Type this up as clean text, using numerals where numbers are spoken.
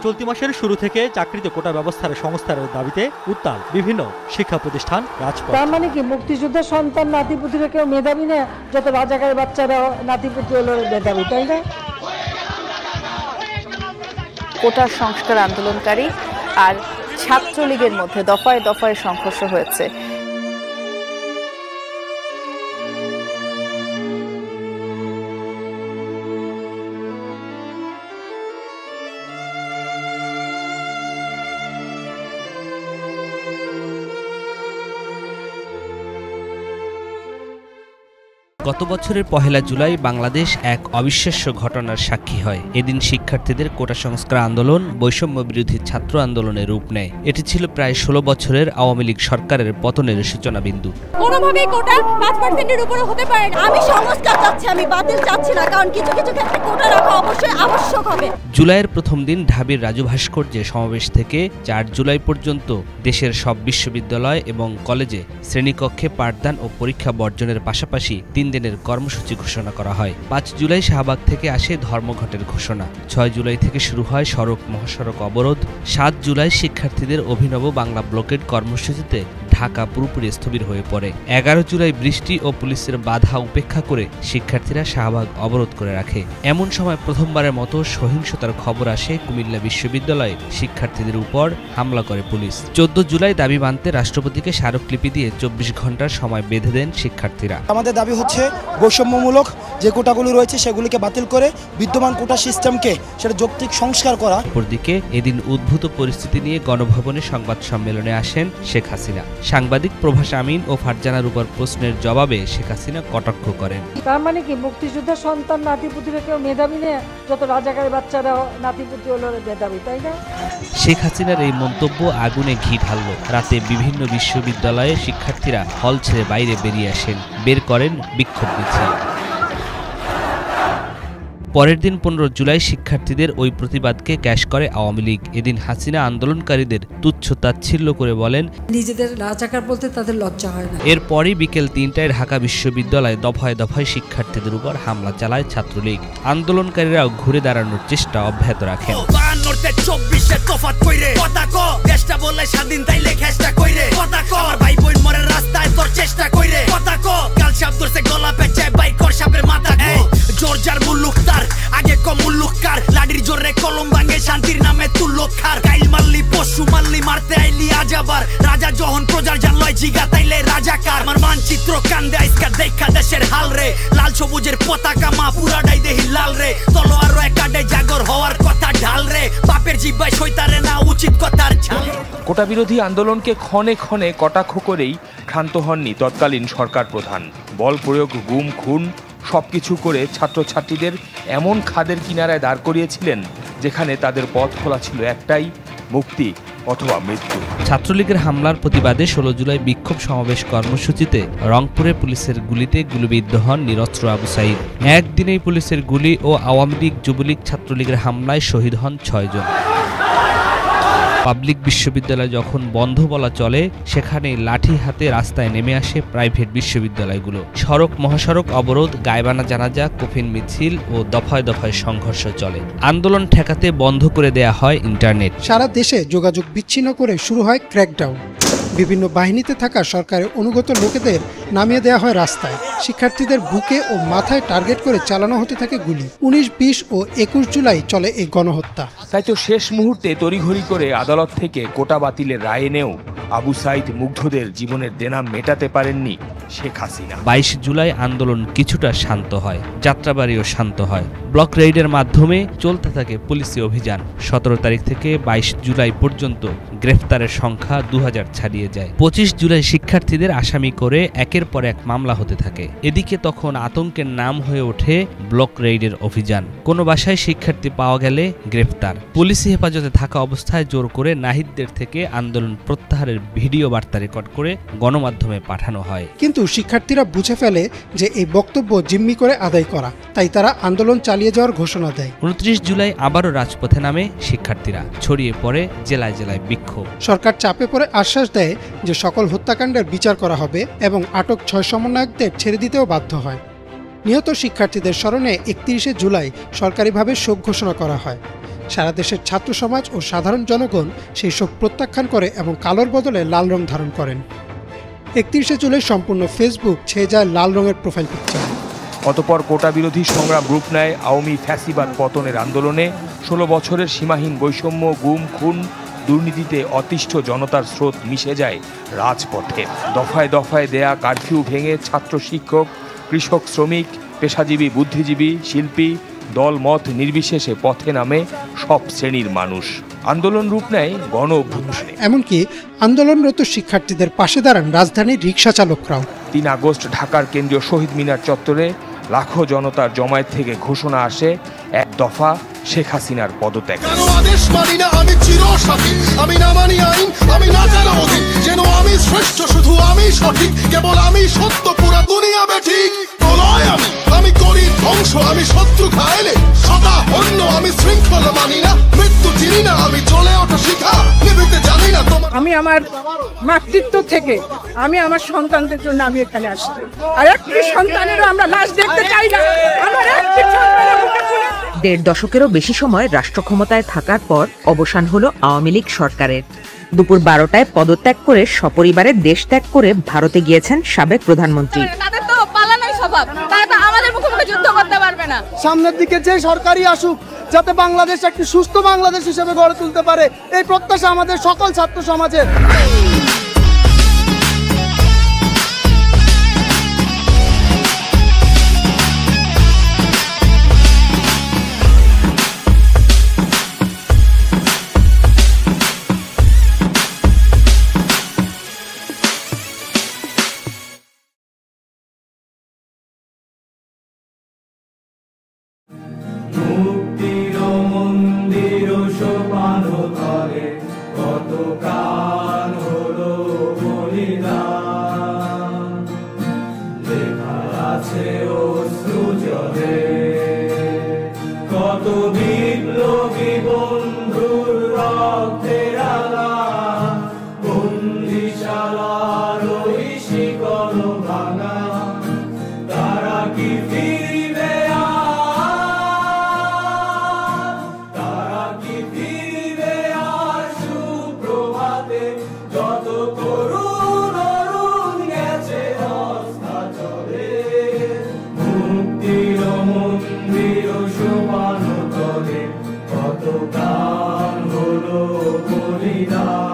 চলতি মাসের শুরু থেকে চাকরিতে কোটা ব্যবস্থার সংস্কারের দাবিতে উত্তাল বিভিন্ন শিক্ষা প্রতিষ্ঠান, রাজপথ। তার মানে কি মুক্তিযুদ্ধের সন্তান নাতিপুতিরা কেউ মেধাবী না, যত রাজাকারের বাচ্চারা নাতিপুতি হলো মেধাবী, তাই না? কোটা সংস্কার আন্দোলনকারী আর ছাত্রলীগের মধ্যে দফায় দফায় সংঘর্ষ হয়েছে। গত বছরের ১ জুলাই বাংলাদেশ এক অবিশ্বাস্য ঘটনার সাক্ষী হয়। এদিন শিক্ষার্থীদের কোটা সংস্কার আন্দোলন বৈষম্য বিরোধী ছাত্র আন্দোলনের রূপ নেয়। এটি ছিল প্রায় ১৬ বছরের আওয়ামী লীগ সরকারের পতনের সূচনা বিন্দু। কোনোভাবেই কোটা ৫% উপরে হতে পারে না। আমি সংস্কার চাচ্ছি, আমি বাতিল চাচ্ছি না, কারণ কিছু কিছু ক্ষেত্রে কোটা রাখা অবশ্যই আবশ্যক হবে। জুলাইয়ের প্রথম দিন ঢাবির রাজু ভাস্কর্যে সমাবেশ থেকে ৪ জুলাই পর্যন্ত দেশের সব বিশ্ববিদ্যালয় এবং কলেজে শ্রেণীকক্ষে পাঠদান ও পরীক্ষা বর্জনের পাশাপাশি ৩ দিনের কর্মসূচি ঘোষণা করা হয়। ৫ জুলাই শাহবাগ থেকে আসে ধর্মঘটের ঘোষণা। ৬ জুলাই থেকে শুরু হয় সড়ক মহাসড়ক অবরোধ। ৭ জুলাই শিক্ষার্থীদের অভিনব বাংলা ব্লকেড কর্মসূচিতে ঢাকা পুরোপুরি স্থবির হয়ে পড়ে। ১১ জুলাই বৃষ্টি ও পুলিশের বাধা উপেক্ষা করে শিক্ষার্থীরা শাহবাগ অবরোধ করে রাখে। এমন সময় প্রথমবারের মতো সহিংসতার খবর আসে কুমিল্লা বিশ্ববিদ্যালয়ে শিক্ষার্থীদের উপর হামলা করে পুলিশ। ১৪ জুলাই দাবি মানতে রাষ্ট্রপতিকে স্মারকলিপি দিয়ে ২৪ ঘন্টার সময় বেঁধে দেন শিক্ষার্থীরা। আমাদের দাবি হচ্ছে বৈষম্যমূলক যে কোটাগুলো রয়েছে সেগুলিকে বাতিল করে বিদ্যমান কোটা সিস্টেমকে সেটা যৌক্তিক সংস্কার করা। অপরদিকে এদিন উদ্ভূত পরিস্থিতি নিয়ে গণভবনে সংবাদ সম্মেলনে আসেন শেখ হাসিনা। সাংবাদিক প্রভাস আমিন ও ফারজানার উপর প্রশ্নের জবাবে শেখ হাসিনা কটাক্ষ করেন। তার মানে কি মুক্তিযুদ্ধের সন্তান নাতিপুতিরা কেউ মেধাবী না, যত রাজাকারের বাচ্চারা নাতিপুতি হলো মেধাবী, তাই না? শেখ হাসিনার এই মন্তব্য আগুনে ঘি ঢালল। রাতে বিভিন্ন বিশ্ববিদ্যালয়ে শিক্ষার্থীরা হল ছেড়ে বাইরে বেরিয়ে আসেন, বের করেন বিক্ষোভ মিছিল। পরের দিন ১৫ জুলাই শিক্ষার্থীদের ওই প্রতিবাদকে ক্যাশ করে আওয়ামী লীগ। এদিন হাসিনা আন্দোলনকারীদের তুচ্ছ তাচ্ছিল্য করে বলেন, নিজেদের রাজাকার বলতে তাদের লজ্জা হয় না। এরপরই বিকেল ৩টায় ঢাকা বিশ্ববিদ্যালয়ে দফায় দফায় শিক্ষার্থীদের উপর হামলা চালায় ছাত্রলীগ। আন্দোলনকারীরাও ঘুরে দাঁড়ানোর চেষ্টা অব্যাহত রাখেন। জোরজার মুল্লুকতার আগে কম মুল্লুককার লাডির জোরে কলম ভাঙে শান্তির নামে তুল্লকার গাইল মারলি পশু মারলি মারতে আইলি আজাবার রাজা যখন প্রজার জানলয় জিগা তাইলে রাজাকার আমার মানচিত্র কান্দে আইসকা দেখা দেশের হাল রে লাল সবুজের পতাকা মা পুরাটাই দেহি লাল রে তলোয়ার একাডে জাগর হওয়ার কথা ঢাল রে বাপের জিব্বায় সইতারে না উচিত কথার ঝাল। কোটা বিরোধী আন্দোলনকে ক্ষণে ক্ষণে কটাক্ষ করেই ক্ষান্ত হননি তৎকালীন সরকার প্রধান। বল প্রয়োগ, গুম, খুন সবকিছু করে ছাত্রছাত্রীদের এমন খাদের কিনারায় দাঁড় করিয়েছিলেন যেখানে তাদের পথ খোলা ছিল একটাই, মুক্তি অথবা মৃত্যু। ছাত্রলীগের হামলার প্রতিবাদে ১৬ জুলাই বিক্ষোভ সমাবেশ কর্মসূচিতে রংপুরে পুলিশের গুলিতে গুলিবিদ্ধ হন নিরস্ত্র আবু সাইদ। একদিনেই পুলিশের গুলি ও আওয়ামী লীগ, যুবলীগ, ছাত্রলীগের হামলায় শহীদ হন ৬ জন। পাবলিক বিশ্ববিদ্যালয় যখন বন্ধ বলা চলে, সেখানে লাঠি হাতে রাস্তায় নেমে আসে প্রাইভেট বিশ্ববিদ্যালয়গুলো। সড়ক মহাসড়ক অবরোধ, গায়বানা জানাজা, কফিন মিছিল ও দফায় দফায় সংঘর্ষ চলে। আন্দোলন ঠেকাতে বন্ধ করে দেয়া হয় ইন্টারনেট। সারা দেশে যোগাযোগ বিচ্ছিন্ন করে শুরু হয় ক্র্যাকডাউন। বিভিন্ন বাহিনীতে থাকা সরকারের অনুগত লোকেদের নামিয়ে দেওয়া হয় রাস্তায়। শিক্ষার্থীদের বুকে ও মাথায় টার্গেট করে চালানো হতে থাকে গুলি। ১৯, ২০ ও ২১ জুলাই চলে এই গণহত্যা। তাই তো শেষ মুহূর্তে তড়িঘড়ি করে আদালত থেকে কোটা বাতিলের রায় এনেও আবু সাইদ মুগ্ধদের জীবনের দেনা মেটাতে পারেননি শেখ হাসিনা। ২২ জুলাই আন্দোলন কিছুটা শান্ত হয়, যাত্রাবাড়িও শান্ত হয়। ব্লক রেইডের মাধ্যমে চলতে থাকে পুলিশি অভিযান। ১৭ তারিখ থেকে ২২ জুলাই পর্যন্ত গ্রেফতারের সংখ্যা ২০০০ ছাড়িয়ে যায়। ২৫ জুলাই শিক্ষার্থীদের আসামি করে একের পর এক মামলা হতে থাকে। এদিকে তখন আতঙ্কের নাম হয়ে ওঠে ব্লক রেইডের অভিযান। কোনো বাসায় শিক্ষার্থী পাওয়া গেলে গ্রেফতার। পুলিশি হেফাজতে থাকা অবস্থায় জোর করে নাহিদদের থেকে আন্দোলন প্রত্যাহারের ভিডিও বার্তা রেকর্ড করে গণমাধ্যমে পাঠানো হয়। কিন্তু শিক্ষার্থীরা বুঝে ফেলে যে এই বক্তব্য জিম্মি করে আদায় করা, তাই তারা আন্দোলন চালিয়ে যাওয়ার ঘোষণা দেয়। ২৯ জুলাই আবারও রাজপথে নামে শিক্ষার্থীরা। ছড়িয়ে পড়ে জেলায় জেলায় বিক্ষোভ। সরকার চাপে পড়ে আশ্বাস দেয় যে সকল হত্যাকাণ্ডের বিচার করা হবে এবং আটক ৬ সমন্বয়কদের ছেড়ে দিতেও বাধ্য হয়। নিহত শিক্ষার্থীদের স্মরণে ৩১ জুলাই সরকারিভাবে শোক ঘোষণা করা হয়। সারা দেশের ছাত্র সমাজ ও সাধারণ জনগণ সেই শোক প্রত্যাখ্যান করে এবং কালোর বদলে লাল রং ধারণ করেন। 31শে জুলাই সম্পূর্ণ ফেসবুক ছেয়ে যায় লাল রঙের প্রোফাইল পিকচার। অতঃপর কোটা বিরোধী সংগ্রাম রূপ নেয় আওয়ামী ফ্যাসিবাদ পতনের আন্দোলনে। 16 বছরের সীমাহীন বৈষম্য, গুম, খুন, দুর্নীতিতে অতিষ্ঠ জনতার স্রোত মিশে যায় রাজপথে। দফায় দফায় দেয়া কারফিউ ভেঙে ছাত্র, শিক্ষক, কৃষক, শ্রমিক, পেশাজীবী, বুদ্ধিজীবী, শিল্পী, দলমত নির্বিশেষে পথে নামে সব শ্রেণীর মানুষ। আন্দোলন রূপ নেয় গণ অভ্যুত্থানে। এমনকি আন্দোলনরত শিক্ষার্থীদের পাশে দাঁড়ান রাজধানীর রিকশা চালকরাও। 3 আগস্ট ঢাকার কেন্দ্রীয় শহীদ মিনার চত্বরে লাখো জনতার জমায়েত থেকে ঘোষণা আসে এক দফা শেখ হাসিনার পদত্যাগ। আদেশ মানি না আমি চিরসাথী, আমি না মানি আইন, আমি না জানা অধীন, যেন আমি শ্রেষ্ঠ, শুধু আমি সঠিক, কেবল আমি সত্য, পুরা দুনিয়া বেঠিক। প্রলয় আমি করি ধ্বংস, আমি শত্রু খাইলে সদা অন্য, আমি শৃঙ্খলা মানি না, মৃত্যু চিনি না, আমি চলে ওঠা শিখা নিভিতে জানি না। আমি আমার মাতৃত্ব থেকে আমি আমার সন্তানদের জন্য আমি এখানে আসছি, আর একটি সন্তানেরও আমরা লাশ দেখতে চাই না। আমার একটি সন্তানের মুখে ফুলে 1.5 দশকেরও বেশি সময় রাষ্ট্র ক্ষমতায় থাকার পর অবসান হলো আওয়ামী লীগ সরকারের। দুপুর 12টায় পদত্যাগ করে সপরিবারে দেশ ত্যাগ করে ভারতে গিয়েছেন সাবেক প্রধানমন্ত্রী। তাদের তো পালানোই স্বভাব, তারা তো আমাদের মুখোমুখি যুদ্ধ করতে পারবে না। সামনের দিকে যে সরকারই আসুক, যাতে বাংলাদেশ একটি সুস্থ বাংলাদেশ হিসেবে গড়ে তুলতে পারে, এই প্রত্যাশা আমাদের সকল ছাত্র সমাজের। মুক্তির মন্দির সোপান করে কত কাল হলো বলিদান, লেখা আছে অশ্রু জলে কত বিপ্লবী বন্ধুর রক্তের আলাপ, বন্দিশালার ওই শিকল ভাঙা, তারা কি ফিরবে? যত করুণ অরুণ গেছে রাস্তা চলে, মুক্তির মন্দির সোপান করে কত কাল হলো বলিদান।